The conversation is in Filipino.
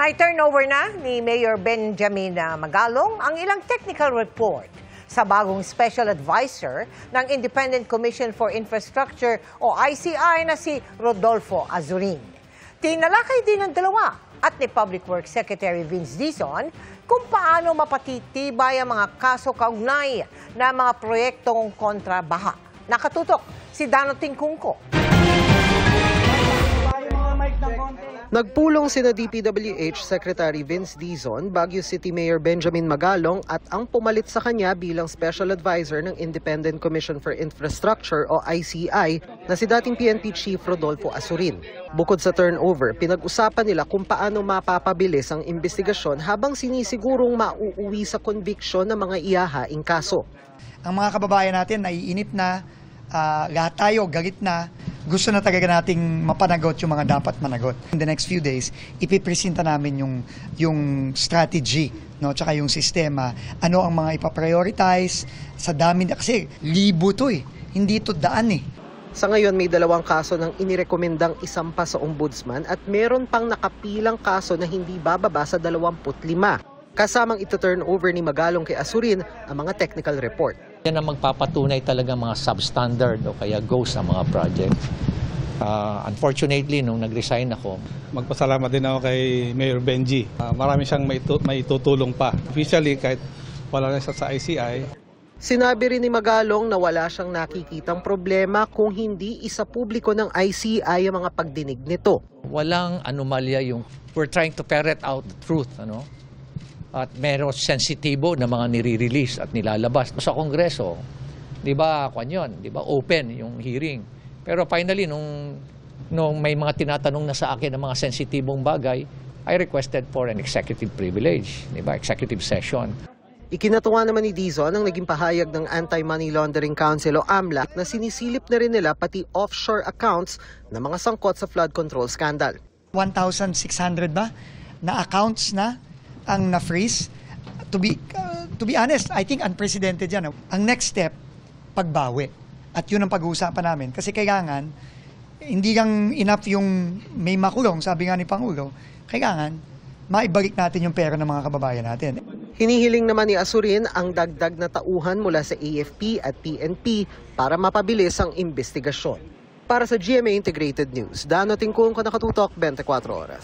Na-turnover na ni Mayor Benjamin Magalong ang ilang technical report sa bagong Special Advisor ng Independent Commission for Infrastructure o ICI na si Rodolfo Azurin. Tinalakay din ng dalawa at ni Public Works Secretary Vince Dizon kung paano mapatitibay ang mga kaso kaugnay na mga proyektong kontrabaha. Nakatutok si Dano Tingkungko. Nagpulong sina DPWH Secretary Vince Dizon, Baguio City Mayor Benjamin Magalong at ang pumalit sa kanya bilang Special Advisor ng Independent Commission for Infrastructure o ICI na si dating PNP Chief Rodolfo Azurin. Bukod sa turnover, pinag-usapan nila kung paano mapapabilis ang investigasyon habang sinisigurong mauuwi sa conviction ng mga ihahaing kaso. Ang mga kababayan natin naiinit na, lahat tayo galit na, gusto na talaga nating mapanagot yung mga dapat managot. In the next few days, ipipresenta namin yung strategy, no, tsaka yung sistema, ano ang mga ipaprioritize sa dami, kasi libo to hindi to daan Sa ngayon, may 2 kaso ng inirekomendang isampa sa ombudsman at meron pang nakapilang kaso na hindi bababa sa 25. Kasamang ito-turn over ni Magalong kay Azurin ang mga technical report. Yan ang magpapatunay talaga mga substandard o kaya ghost sa mga project. Unfortunately, nung nag-resign ako, magpasalamat din ako kay Mayor Benji. Marami siyang maitutulong pa. Officially, kahit wala na sa ICI. Sinabi rin ni Magalong na wala siyang nakikitang problema kung hindi isa-publiko ng ICI ang mga pagdinig nito. walang anomalya yung we're trying to ferret out the truth, ano? At meron sensitibo na mga nire-release at nilalabas sa Kongreso. 'Di ba? Kwan 'yon, 'di ba? Open yung hearing. Pero finally nung may mga tinatanong na sa akin ng mga sensitibong bagay, I requested for an executive privilege, 'di ba? Executive session. Ikinatuwa naman ni Dizon ang naging pahayag ng Anti-Money Laundering Council o AMLAC na sinisilip na rin nila pati offshore accounts ng mga sangkot sa flood control scandal. 1,600 ba na accounts na ang na-freeze? To be honest, I think unprecedented yan. Ang next step, pagbawi. At yun ang pag-uusapan namin. Kasi kailangan, hindi lang enough yung may makulong, sabi nga ni Pangulo, kailangan maibalik natin yung pera ng mga kababayan natin. Hinihiling naman ni Azurin ang dagdag na tauhan mula sa AFP at PNP para mapabilis ang investigasyon. Para sa GMA Integrated News, Dano Tingkungko, Nakatutok, 24 Oras.